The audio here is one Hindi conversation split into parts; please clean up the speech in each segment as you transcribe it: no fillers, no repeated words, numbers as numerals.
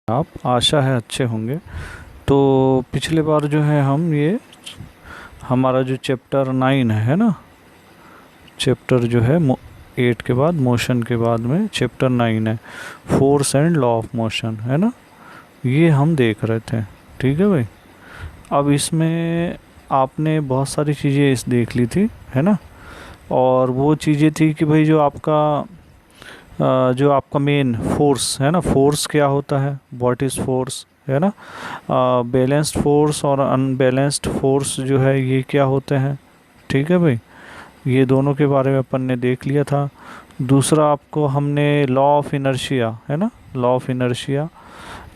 आप आशा है अच्छे होंगे। तो पिछले बार जो है हम ये हमारा जो चैप्टर 9 है ना, चैप्टर जो है 8 के बाद मोशन के बाद में चैप्टर 9 है, force and law of motion है ना, ये हम देख रहे थे। ठीक है भाई। अब इसमें आपने बहुत सारी चीज़ें इस देख ली थी है ना, और वो चीज़ें थी कि भाई जो आपका मेन फोर्स है ना, फोर्स क्या होता है, व्हाट इज़ फोर्स है ना, बैलेंस्ड फोर्स और अनबैलेंस्ड फोर्स जो है ये क्या होते हैं। ठीक है भाई, ये दोनों के बारे में अपन ने देख लिया था। दूसरा आपको हमने लॉ ऑफ इनर्शिया है ना, लॉ ऑफ इनर्शिया,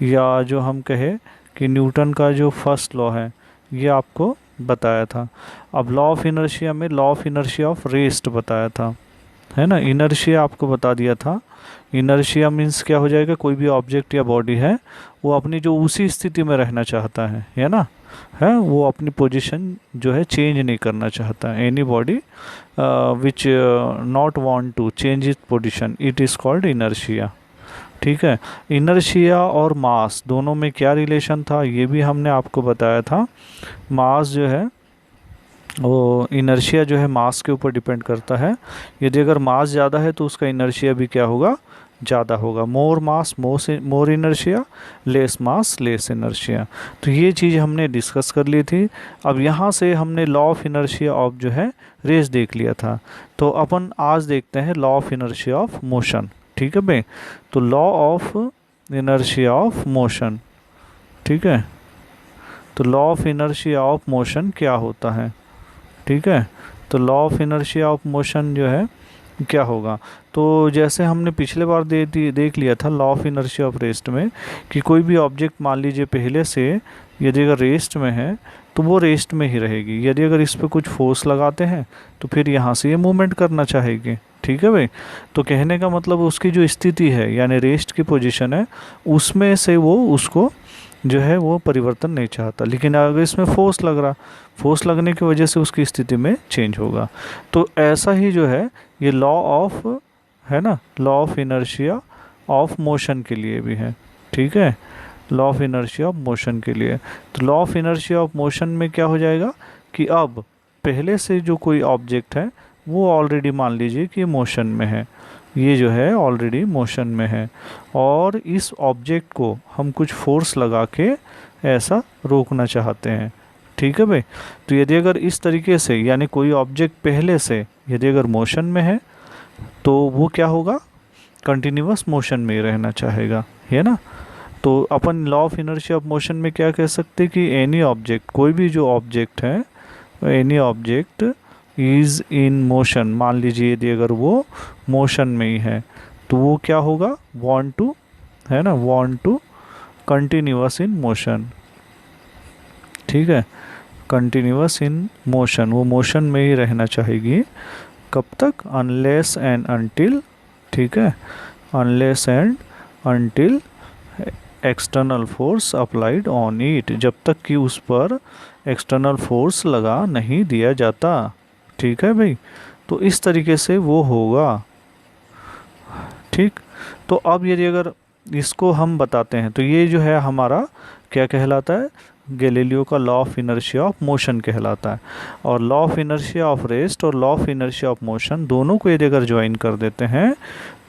या जो हम कहे कि न्यूटन का जो फर्स्ट लॉ है, ये आपको बताया था। अब लॉ ऑफ इनर्शिया में law of inertia of rest बताया था है ना, इनर्शिया आपको बता दिया था। इनर्शिया मीन्स क्या हो जाएगा, कोई भी ऑब्जेक्ट या बॉडी है वो अपनी जो उसी स्थिति में रहना चाहता है ना, है वो अपनी पोजीशन जो है चेंज नहीं करना चाहता। Anybody which not want to change it position, it is called inertia. ठीक है। इनर्शिया और मास दोनों में क्या रिलेशन था ये भी हमने आपको बताया था। मास जो है वो, इनर्शिया जो है मास के ऊपर डिपेंड करता है। यदि अगर मास ज़्यादा है तो उसका इनर्शिया भी क्या होगा, ज़्यादा होगा। More mass more inertia, less mass less inertia. तो ये चीज़ हमने डिस्कस कर ली थी। अब यहाँ से हमने लॉ ऑफ इनर्शिया ऑफ जो है रेस देख लिया था। तो अपन आज देखते हैं law of inertia of motion. ठीक है भाई। तो law of inertia of motion, ठीक है, तो law of inertia of motion क्या होता है। ठीक है। तो law of inertia of motion जो है क्या होगा, तो जैसे हमने पिछले बार देख लिया था law of inertia of rest में, कि कोई भी ऑब्जेक्ट मान लीजिए पहले से यदि अगर रेस्ट में है तो वो रेस्ट में ही रहेगी। यदि अगर इस पर कुछ फोर्स लगाते हैं तो फिर यहाँ से ये मूवमेंट करना चाहेगी। ठीक है भाई। तो कहने का मतलब उसकी जो स्थिति है यानी रेस्ट की पोजीशन है उसमें से वो उसको जो है वो परिवर्तन नहीं चाहता। लेकिन अगर इसमें फोर्स लग रहा, फोर्स लगने की वजह से उसकी स्थिति में चेंज होगा। तो ऐसा ही जो है ये लॉ ऑफ है ना, law of inertia of motion के लिए भी है। ठीक है। Law of inertia of motion के लिए, तो law of inertia of motion में क्या हो जाएगा कि अब पहले से जो कोई ऑब्जेक्ट है वो ऑलरेडी मान लीजिए कि मोशन में है, ये जो है ऑलरेडी मोशन में है, और इस ऑब्जेक्ट को हम कुछ फोर्स लगा के ऐसा रोकना चाहते हैं। ठीक है भाई। तो यदि अगर इस तरीके से यानी कोई ऑब्जेक्ट पहले से यदि अगर मोशन में है तो वो क्या होगा, कंटिन्यूअस मोशन में ही रहना चाहेगा, है ना। तो अपन law of inertia of motion में क्या कह सकते हैं कि एनी ऑब्जेक्ट, कोई भी जो ऑब्जेक्ट है, any object is in motion, मान लीजिए यदि अगर वो मोशन में ही है तो वो क्या होगा, वांट टू है ना, want to continuous in motion. ठीक है। कंटिन्यूअस इन मोशन, वो मोशन में ही रहना चाहेगी। कब तक, अनलेस एंड अनटिल, ठीक है, unless and until external force applied on it, जब तक कि उस पर एक्सटर्नल फोर्स लगा नहीं दिया जाता। ठीक है भाई। तो इस तरीके से वो होगा। ठीक। तो अब यदि अगर इसको हम बताते हैं तो ये जो है हमारा क्या कहलाता है, गैलीलियो का law of inertia of motion कहलाता है। और law of inertia of rest और law of inertia of motion दोनों को यदि अगर ज्वाइन कर देते हैं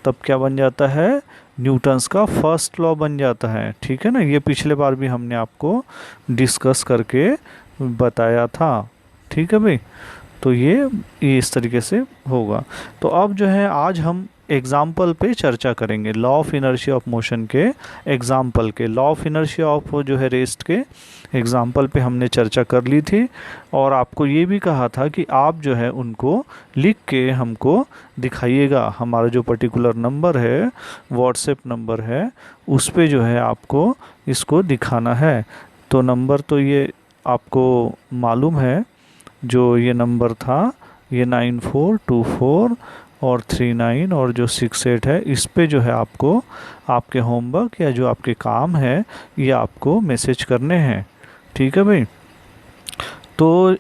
तब क्या बन जाता है, न्यूटन्स का फर्स्ट लॉ बन जाता है। ठीक है ना, ये पिछले बार भी हमने आपको डिस्कस करके बताया था। ठीक है भाई। तो ये इस तरीके से होगा। तो अब जो है आज हम एग्जाम्पल पे चर्चा करेंगे, law of inertia of motion के एग्जाम्पल के, लॉ ऑफ इनर्शिया ऑफ जो है रेस्ट के एग्जाम्पल पे हमने चर्चा कर ली थी। और आपको ये भी कहा था कि आप जो है उनको लिख के हमको दिखाइएगा। हमारा जो पर्टिकुलर नंबर है, व्हाट्सएप नंबर है, उस पे जो है आपको इसको दिखाना है। तो नंबर तो ये आपको मालूम है, जो ये नंबर था ये 9424 और 39 और जो 68 है, इस पे जो है आपको आपके होमवर्क या जो आपके काम है ये आपको मैसेज करने हैं। ठीक है भाई। तो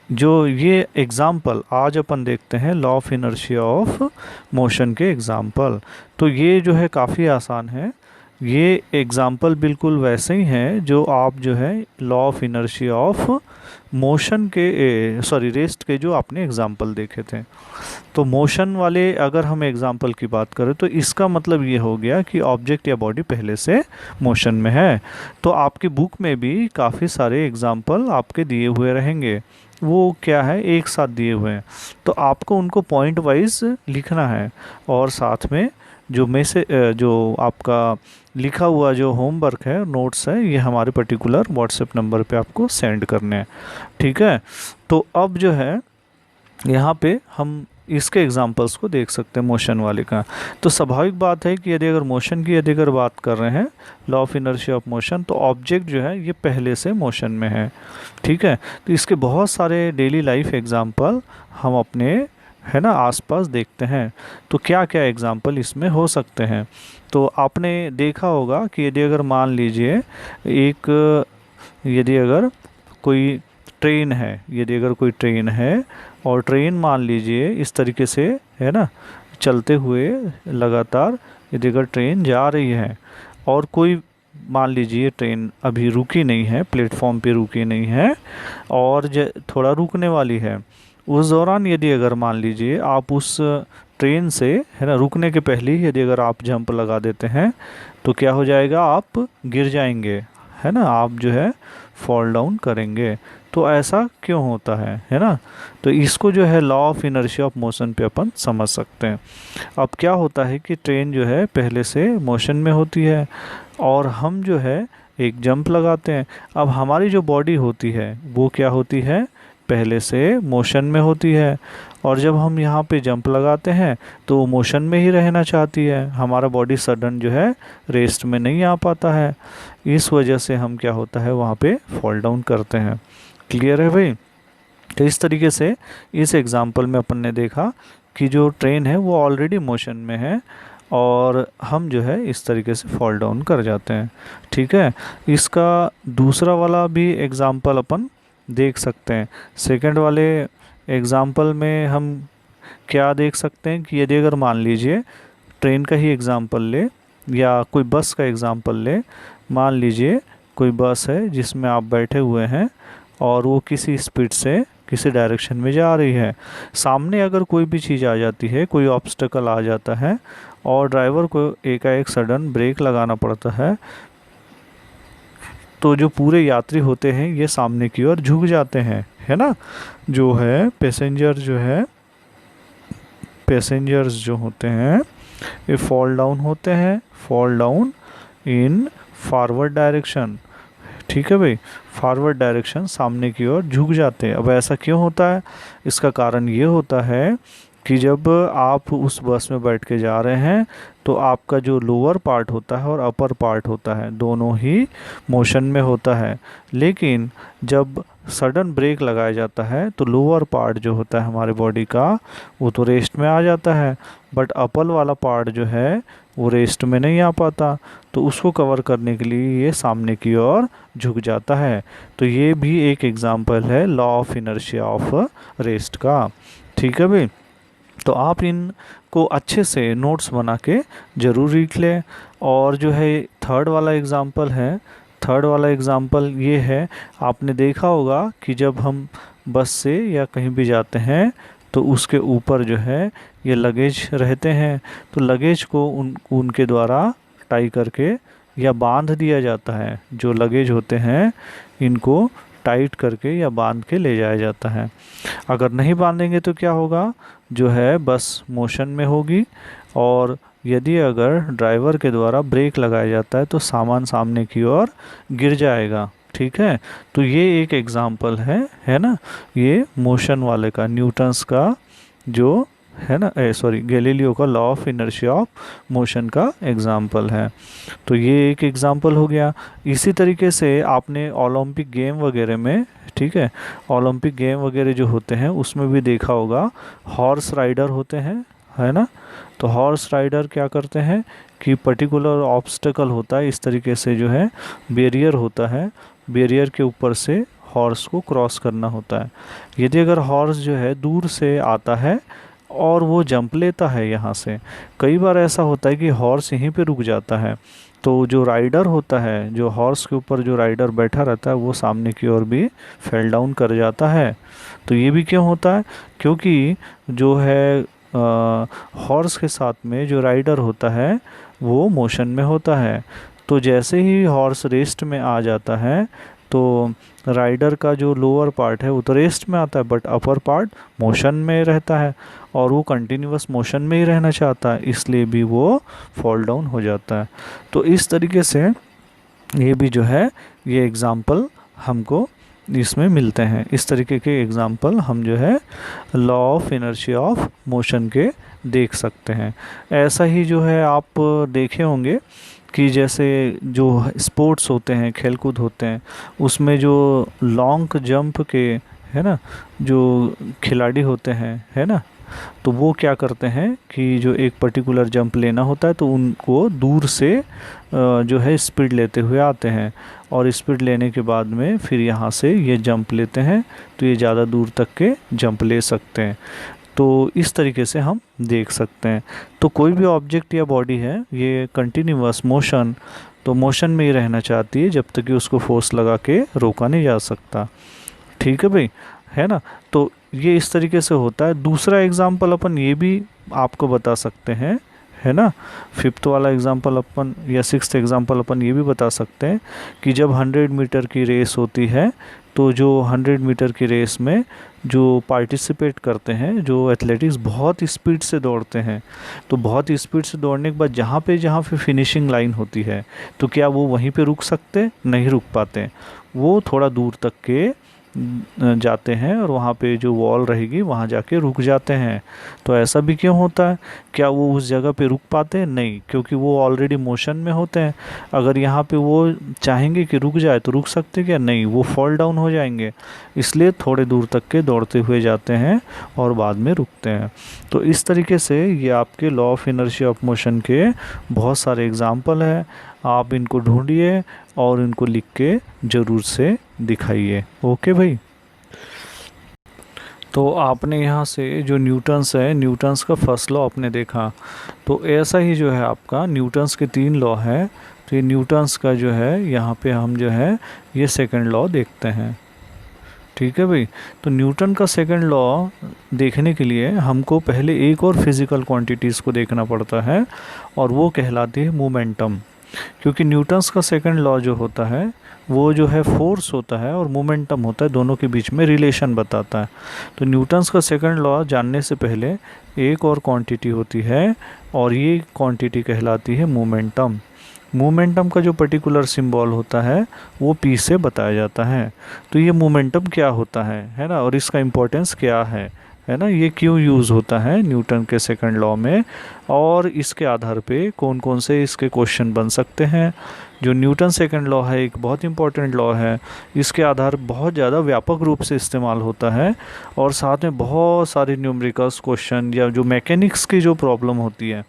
जो ये एग्ज़ाम्पल आज अपन देखते हैं law of inertia of motion के एग्ज़ाम्पल, तो ये जो है काफ़ी आसान है। ये एग्जाम्पल बिल्कुल वैसे ही हैं जो आप जो है law of inertia of motion के सॉरी रेस्ट के जो आपने एग्जाम्पल देखे थे। तो मोशन वाले अगर हम एग्जाम्पल की बात करें तो इसका मतलब ये हो गया कि ऑब्जेक्ट या बॉडी पहले से मोशन में है। तो आपकी बुक में भी काफ़ी सारे एग्जाम्पल आपके दिए हुए रहेंगे, वो क्या है एक साथ दिए हुए हैं, तो आपको उनको पॉइंट वाइज लिखना है। और साथ में जो जो आपका लिखा हुआ जो होमवर्क है, नोट्स है, ये हमारे पर्टिकुलर व्हाट्सएप नंबर पे आपको सेंड करने हैं, ठीक है। तो अब जो है यहाँ पे हम इसके एग्जांपल्स को देख सकते हैं मोशन वाले का। तो स्वाभाविक बात है कि यदि अगर मोशन की यदि अगर बात कर रहे हैं, law of inertia of motion, तो ऑब्जेक्ट जो है ये पहले से मोशन में है, ठीक है। तो इसके बहुत सारे डेली लाइफ एग्जांपल हम अपने है ना आसपास देखते हैं। तो क्या क्या एग्जांपल इसमें हो सकते हैं, तो आपने देखा होगा कि यदि अगर मान लीजिए यदि अगर कोई ट्रेन है, यदि अगर कोई ट्रेन है और ट्रेन मान लीजिए इस तरीके से है ना चलते हुए लगातार, यदि अगर ट्रेन जा रही है और कोई मान लीजिए ट्रेन अभी रुकी नहीं है, प्लेटफॉर्म पे रुकी नहीं है और थोड़ा रुकने वाली है, उस दौरान यदि अगर मान लीजिए आप उस ट्रेन से है ना रुकने के पहले ही यदि अगर आप जंप लगा देते हैं तो क्या हो जाएगा, आप गिर जाएंगे, है ना, आप जो है फॉल डाउन करेंगे। तो ऐसा क्यों होता है ना। तो इसको जो है law of inertia of motion पे अपन समझ सकते हैं। अब क्या होता है कि ट्रेन जो है पहले से मोशन में होती है और हम जो है एक जंप लगाते हैं। अब हमारी जो बॉडी होती है वो क्या होती है, पहले से मोशन में होती है, और जब हम यहाँ पे जंप लगाते हैं तो वो मोशन में ही रहना चाहती है, हमारा बॉडी सडन जो है रेस्ट में नहीं आ पाता है। इस वजह से हम क्या होता है वहाँ पे फॉल डाउन करते हैं। क्लियर है भाई। तो इस तरीके से इस एग्जांपल में अपन ने देखा कि जो ट्रेन है वो ऑलरेडी मोशन में है और हम जो है इस तरीके से फॉल डाउन कर जाते हैं, ठीक है। इसका दूसरा वाला भी एग्जांपल अपन देख सकते हैं। सेकंड वाले एग्जांपल में हम क्या देख सकते हैं कि यदि अगर मान लीजिए ट्रेन का ही एग्जांपल ले या कोई बस का एग्जांपल ले, मान लीजिए कोई बस है जिसमें आप बैठे हुए हैं और वो किसी स्पीड से किसी डायरेक्शन में जा रही है। सामने अगर कोई भी चीज़ आ जाती है, कोई ऑब्स्टेकल आ जाता है और ड्राइवर को एकाएक सडन ब्रेक लगाना पड़ता है, तो जो पूरे यात्री होते हैं ये सामने की ओर झुक जाते हैं, है ना। जो है पैसेंजर्स जो होते हैं ये फॉल डाउन होते हैं, fall down in forward direction, ठीक है भाई, फॉरवर्ड डायरेक्शन सामने की ओर झुक जाते हैं। अब ऐसा क्यों होता है, इसका कारण ये होता है कि जब आप उस बस में बैठ के जा रहे हैं तो आपका जो लोअर पार्ट होता है और अपर पार्ट होता है दोनों ही मोशन में होता है, लेकिन जब सडन ब्रेक लगाया जाता है तो लोअर पार्ट जो होता है हमारे बॉडी का वो तो रेस्ट में आ जाता है, बट अपर वाला पार्ट जो है वो रेस्ट में नहीं आ पाता, तो उसको कवर करने के लिए ये सामने की ओर झुक जाता है। तो ये भी एक एग्जांपल है law of inertia of rest का, ठीक है भाई। तो आप इनको अच्छे से नोट्स बना के ज़रूर लिख लें। और जो है थर्ड वाला एग्ज़ाम्पल ये है, आपने देखा होगा कि जब हम बस से या कहीं भी जाते हैं तो उसके ऊपर जो है ये लगेज रहते हैं, तो लगेज को उनके द्वारा टाई करके या बांध दिया जाता है। जो लगेज होते हैं इनको टाइट करके या बांध के ले जाया जाता है। अगर नहीं बांधेंगे तो क्या होगा, जो है बस मोशन में होगी और यदि अगर ड्राइवर के द्वारा ब्रेक लगाया जाता है तो सामान सामने की ओर गिर जाएगा, ठीक है। तो ये एक एग्जाम्पल है ना, ये मोशन वाले का, न्यूटन्स का जो है ना गैलीलियो का law of inertia of motion का एग्जाम्पल है। तो ये एक एग्जाम्पल हो गया। इसी तरीके से आपने ओलंपिक गेम वगैरह में, ठीक है, ओलंपिक गेम वगैरह जो होते हैं उसमें भी देखा होगा हॉर्स राइडर होते हैं, है ना। तो हॉर्स राइडर क्या करते हैं कि पर्टिकुलर ऑब्स्टेकल होता है, इस तरीके से जो है बैरियर होता है, बैरियर के ऊपर से हॉर्स को क्रॉस करना होता है। यदि अगर हॉर्स जो है दूर से आता है और वो जंप लेता है यहाँ से, कई बार ऐसा होता है कि हॉर्स यहीं पे रुक जाता है, तो जो राइडर होता है, जो हॉर्स के ऊपर जो राइडर बैठा रहता है, वो सामने की ओर भी फेल डाउन कर जाता है। तो ये भी क्यों होता है? क्योंकि जो है हॉर्स के साथ में जो राइडर होता है वो मोशन में होता है। तो जैसे ही हॉर्स रेस्ट में आ जाता है तो राइडर का जो लोअर पार्ट है वो तो रेस्ट में आता है, बट अपर पार्ट मोशन में रहता है और वो कंटिन्यूअस मोशन में ही रहना चाहता है, इसलिए भी वो फॉल डाउन हो जाता है। तो इस तरीके से ये भी जो है ये एग्ज़ाम्पल हमको इसमें मिलते हैं। इस तरीके के एग्ज़ाम्पल हम जो है law of inertia of motion के देख सकते हैं। ऐसा ही जो है आप देखे होंगे कि जैसे जो स्पोर्ट्स होते हैं, खेलकूद होते हैं, उसमें जो लॉन्ग जंप के है ना जो खिलाड़ी होते हैं है ना, तो वो क्या करते हैं कि जो एक पर्टिकुलर जंप लेना होता है तो उनको दूर से जो है स्पीड लेते हुए आते हैं और स्पीड लेने के बाद में फिर यहाँ से ये जंप लेते हैं, तो ये ज़्यादा दूर तक के जंप ले सकते हैं। तो इस तरीके से हम देख सकते हैं। तो कोई भी ऑब्जेक्ट या बॉडी है ये कंटिन्यूअस मोशन, तो मोशन में ही रहना चाहती है जब तक कि उसको फोर्स लगा के रोका नहीं जा सकता। ठीक है भाई, है ना। तो ये इस तरीके से होता है। दूसरा एग्जाम्पल अपन ये भी आपको बता सकते हैं, है ना। फिफ्थ वाला एग्जाम्पल अपन या सिक्स्थ एग्जाम्पल अपन ये भी बता सकते हैं कि जब 100 मीटर की रेस होती है तो जो 100 मीटर की रेस में जो पार्टिसिपेट करते हैं, जो एथलेटिक्स बहुत स्पीड से दौड़ते हैं, तो बहुत स्पीड से दौड़ने के बाद जहाँ पे फिनिशिंग लाइन होती है तो क्या वो वहीं पे रुक सकते? नहीं रुक पाते। वो थोड़ा दूर तक के जाते हैं और वहाँ पे जो वॉल रहेगी वहाँ जाके रुक जाते हैं। तो ऐसा भी क्यों होता है? क्या वो उस जगह पे रुक पाते हैं? नहीं, क्योंकि वो ऑलरेडी मोशन में होते हैं। अगर यहाँ पे वो चाहेंगे कि रुक जाए तो रुक सकते क्या? नहीं, वो फॉल डाउन हो जाएंगे। इसलिए थोड़े दूर तक के दौड़ते हुए जाते हैं और बाद में रुकते हैं। तो इस तरीके से ये आपके law of inertia of motion के बहुत सारे एग्जाम्पल हैं। आप इनको ढूंढिए और इनको लिख के ज़रूर से दिखाइए। ओके भाई। तो आपने यहाँ से जो न्यूटन्स है, न्यूटन्स का फर्स्ट लॉ आपने देखा। तो ऐसा ही जो है आपका न्यूटन्स के 3 लॉ है। तो ये न्यूटन्स का जो है यहाँ पे हम जो है ये सेकंड लॉ देखते हैं। ठीक है भाई। तो न्यूटन का सेकंड लॉ देखने के लिए हमको पहले एक और फिज़िकल क्वांटिटीज़ को देखना पड़ता है और वो कहलाती है मोमेंटम। क्योंकि न्यूटन्स का सेकंड लॉ जो होता है वो जो है फोर्स होता है और मोमेंटम होता है, दोनों के बीच में रिलेशन बताता है। तो न्यूटन्स का सेकंड लॉ जानने से पहले एक और क्वांटिटी होती है और ये क्वांटिटी कहलाती है मोमेंटम। मोमेंटम का जो पर्टिकुलर सिंबल होता है वो पी से बताया जाता है। तो ये मोमेंटम क्या होता है ना, और इसका इम्पोर्टेंस क्या है ना, ये क्यों यूज़ होता है न्यूटन के सेकंड लॉ में, और इसके आधार पे कौन कौन से इसके क्वेश्चन बन सकते हैं। जो न्यूटन सेकंड लॉ है एक बहुत इंपॉर्टेंट लॉ है, इसके आधार बहुत ज़्यादा व्यापक रूप से इस्तेमाल होता है और साथ में बहुत सारे न्यूमेरिकल्स क्वेश्चन या जो मैकेनिक्स की जो प्रॉब्लम होती है,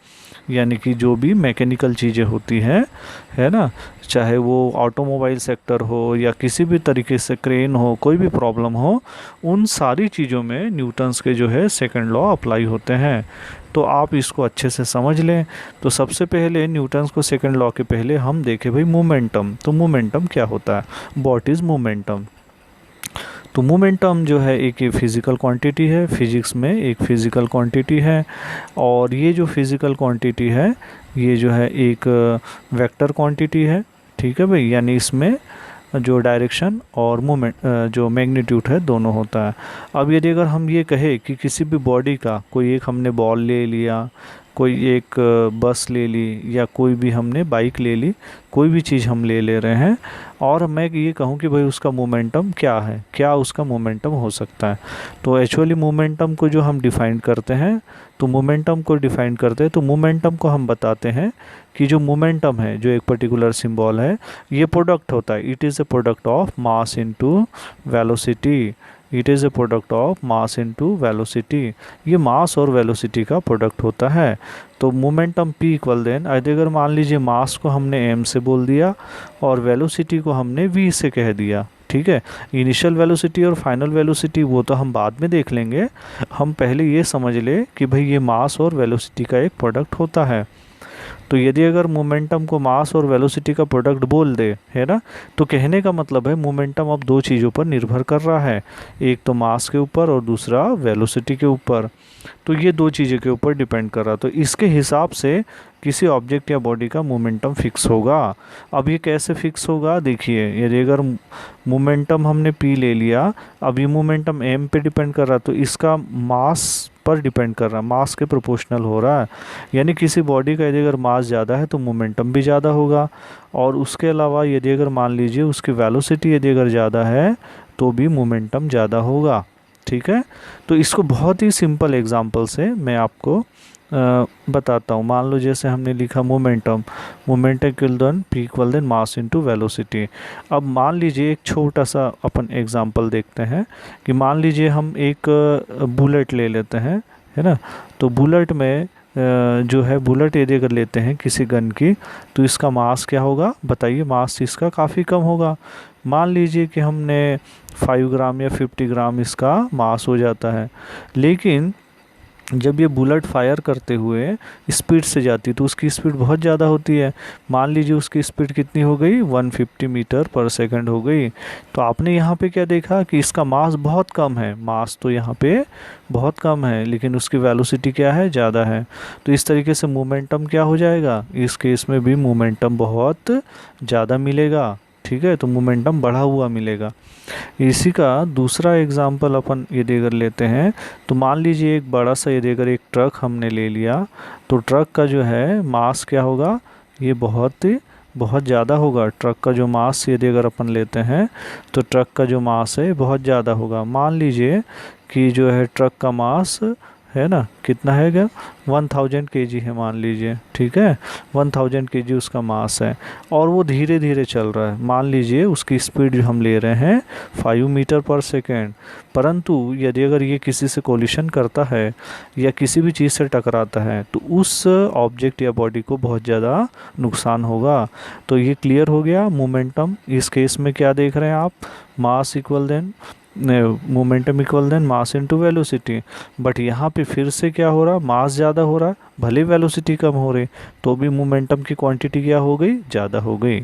यानी कि जो भी मैकेनिकल चीज़ें होती हैं, है ना, चाहे वो ऑटोमोबाइल सेक्टर हो या किसी भी तरीके से क्रेन हो, कोई भी प्रॉब्लम हो, उन सारी चीज़ों में न्यूटन्स के जो है सेकंड लॉ अप्लाई होते हैं। तो आप इसको अच्छे से समझ लें। तो सबसे पहले न्यूटन्स को सेकंड लॉ के पहले हम देखें भाई मोमेंटम। तो मोमेंटम क्या होता है, व्हाट इज़ मोमेंटम। तो मोमेंटम जो है एक फिज़िकल क्वांटिटी है, फिजिक्स में एक फिज़िकल क्वांटिटी है, और ये जो फिज़िकल क्वांटिटी है ये जो है एक वेक्टर क्वांटिटी है। ठीक है भाई, यानी इसमें जो डायरेक्शन और मोमेंट जो मैग्नीट्यूड है दोनों होता है। अब यदि अगर हम ये कहें कि किसी भी बॉडी का कोई एक हमने बॉल ले लिया, कोई एक बस ले ली, या कोई भी हमने बाइक ले ली, कोई भी चीज़ हम ले रहे हैं, और मैं ये कहूँ कि भाई उसका मोमेंटम क्या है, क्या उसका मोमेंटम हो सकता है। तो एक्चुअली मोमेंटम को जो हम डिफ़ाइन करते हैं, तो मोमेंटम को डिफ़ाइन करते हैं तो मोमेंटम को हम बताते हैं कि जो मोमेंटम है, जो एक पर्टिकुलर सिंबल है, ये प्रोडक्ट होता है, it is a product of mass into velocity. It is a product of mass into velocity. ये मास और वेलोसिटी का प्रोडक्ट होता है। तो मोमेंटम पी इक्वल देन, अगर मान लीजिए मास को हमने एम से बोल दिया और वेलोसिटी को हमने वी से कह दिया, ठीक है। इनिशियल वेलोसिटी और फाइनल वेलोसिटी वो तो हम बाद में देख लेंगे, हम पहले ये समझ ले कि भाई ये मास और वेलोसिटी का एक प्रोडक्ट होता है। तो यदि अगर मोमेंटम को मास और वेलोसिटी का प्रोडक्ट बोल दे, है ना, तो कहने का मतलब है मोमेंटम अब दो चीज़ों पर निर्भर कर रहा है, एक तो मास के ऊपर और दूसरा वेलोसिटी के ऊपर। तो ये दो चीज़ों के ऊपर डिपेंड कर रहा, तो इसके हिसाब से किसी ऑब्जेक्ट या बॉडी का मोमेंटम फिक्स होगा। अब ये कैसे फिक्स होगा, देखिए, यदि अगर मोमेंटम हमने पी ले लिया, अब ये मोमेंटम एम पे डिपेंड कर रहा, तो इसका मास पर डिपेंड कर रहा, मास के प्रोपोर्शनल हो रहा है। यानी किसी बॉडी का यदि अगर मास ज़्यादा है तो मोमेंटम भी ज़्यादा होगा। और उसके अलावा यदि अगर मान लीजिए उसकी वेलोसिटी यदि अगर ज़्यादा है तो भी मोमेंटम ज़्यादा होगा। ठीक है, तो इसको बहुत ही सिंपल एग्जांपल से मैं आपको बताता हूँ। मान लो जैसे हमने लिखा momentum, momentum equal then P equal then mass into velocity. अब मान लीजिए एक छोटा सा अपन एग्जांपल देखते हैं कि मान लीजिए हम एक बुलेट ले लेते हैं, है ना। तो बुलेट में जो है, बुलेट यदि अगर लेते हैं किसी गन की, तो इसका मास क्या होगा बताइए, मास इसका काफ़ी कम होगा। मान लीजिए कि हमने 5 ग्राम या 50 ग्राम इसका मास हो जाता है, लेकिन जब ये बुलेट फायर करते हुए स्पीड से जाती है तो उसकी स्पीड बहुत ज़्यादा होती है। मान लीजिए उसकी स्पीड कितनी हो गई, 150 मीटर पर सेकंड हो गई। तो आपने यहाँ पे क्या देखा कि इसका मास बहुत कम है, मास तो यहाँ पे बहुत कम है, लेकिन उसकी वेलोसिटी क्या है, ज़्यादा है। तो इस तरीके से मोमेंटम क्या हो जाएगा, इस केस में भी मोमेंटम बहुत ज़्यादा मिलेगा। ठीक है, तो मोमेंटम बढ़ा हुआ मिलेगा। इसी का दूसरा एग्जांपल अपन यदि अगर लेते हैं, तो मान लीजिए एक बड़ा सा यदि अगर एक ट्रक हमने ले लिया, तो ट्रक का जो है मास क्या होगा, ये बहुत ज़्यादा होगा। ट्रक का जो मास यदि अगर अपन लेते हैं तो ट्रक का जो मास है बहुत ज़्यादा होगा। मान लीजिए कि जो है ट्रक का मास है ना, कितना है क्या, 1000 kg है मान लीजिए। ठीक है, 1000 kg उसका मास है और वो धीरे धीरे चल रहा है। मान लीजिए उसकी स्पीड जो हम ले रहे हैं 5 मीटर पर सेकेंड। परंतु यदि अगर ये किसी से कोलिशन करता है या किसी भी चीज़ से टकराता है तो उस ऑब्जेक्ट या बॉडी को बहुत ज़्यादा नुकसान होगा। तो ये क्लियर हो गया मोमेंटम। इस केस में क्या देख रहे हैं आप, mass equal then momentum equal then mass into velocity. But यहाँ पे फिर से क्या हो रहा, मास ज़्यादा हो रहा, भले वेलोसिटी कम हो रही, तो भी मोमेंटम की क्वांटिटी क्या हो गई, ज़्यादा हो गई।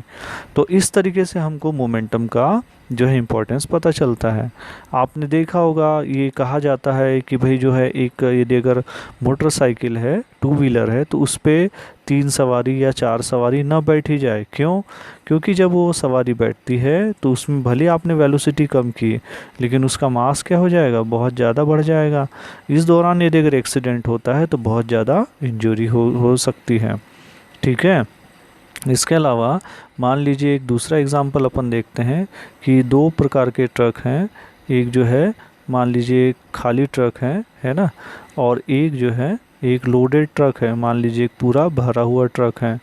तो इस तरीके से हमको मोमेंटम का जो है इम्पोर्टेंस पता चलता है। आपने देखा होगा ये कहा जाता है कि भाई जो है एक यदि अगर मोटरसाइकिल है, टू व्हीलर है, तो उस पर 3 सवारी या 4 सवारी ना बैठी जाए। क्यों, क्योंकि जब वो सवारी बैठती है तो उसमें भले आपने वेलोसिटी कम की, लेकिन उसका मास क्या हो जाएगा, बहुत ज़्यादा बढ़ जाएगा। इस दौरान यदि अगर एक्सीडेंट होता है तो बहुत ज़्यादा इंजरी हो सकती है। ठीक है, इसके अलावा मान लीजिए एक दूसरा एग्जांपल अपन देखते हैं कि 2 प्रकार के ट्रक हैं। एक जो है मान लीजिए एक खाली ट्रक है ना, और एक जो है एक लोडेड ट्रक है, मान लीजिए एक पूरा भरा हुआ ट्रक है,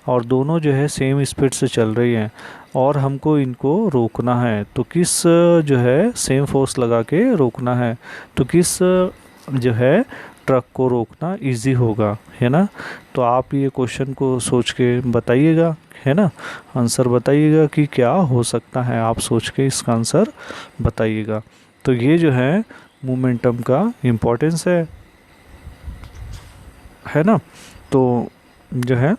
और दोनों जो है सेम स्पीड से चल रही हैं और हमको इनको रोकना है। तो किस जो है सेम फोर्स लगा के रोकना है, तो किस जो है ट्रक को रोकना इजी होगा, है ना। तो आप ये क्वेश्चन को सोच के बताइएगा, है ना, आंसर बताइएगा कि क्या हो सकता है, आप सोच के इसका आंसर बताइएगा। तो ये जो है मोमेंटम का इम्पोर्टेंस है ना। तो जो है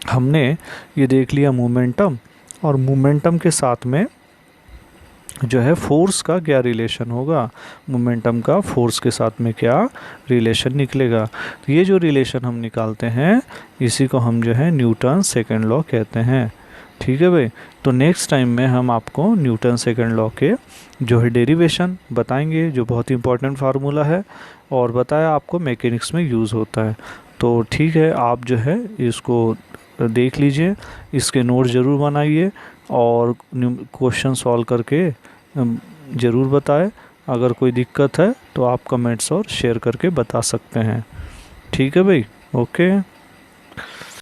हमने ये देख लिया मोमेंटम, और मोमेंटम के साथ में जो है फोर्स का क्या रिलेशन होगा, मोमेंटम का फोर्स के साथ में क्या रिलेशन निकलेगा। तो ये जो रिलेशन हम निकालते हैं इसी को हम जो है न्यूटन सेकंड लॉ कहते हैं। ठीक है भाई, तो नेक्स्ट टाइम में हम आपको न्यूटन सेकंड लॉ के जो है डेरिवेशन बताएंगे, जो बहुत ही इंपॉर्टेंट फार्मूला है और बताया आपको मैकेनिक्स में यूज़ होता है। तो ठीक है, आप जो है इसको देख लीजिए, इसके नोट ज़रूर बनाइए और क्वेश्चन सॉल्व करके ज़रूर बताएं। अगर कोई दिक्कत है तो आप कमेंट्स और शेयर करके बता सकते हैं। ठीक है भाई, ओके।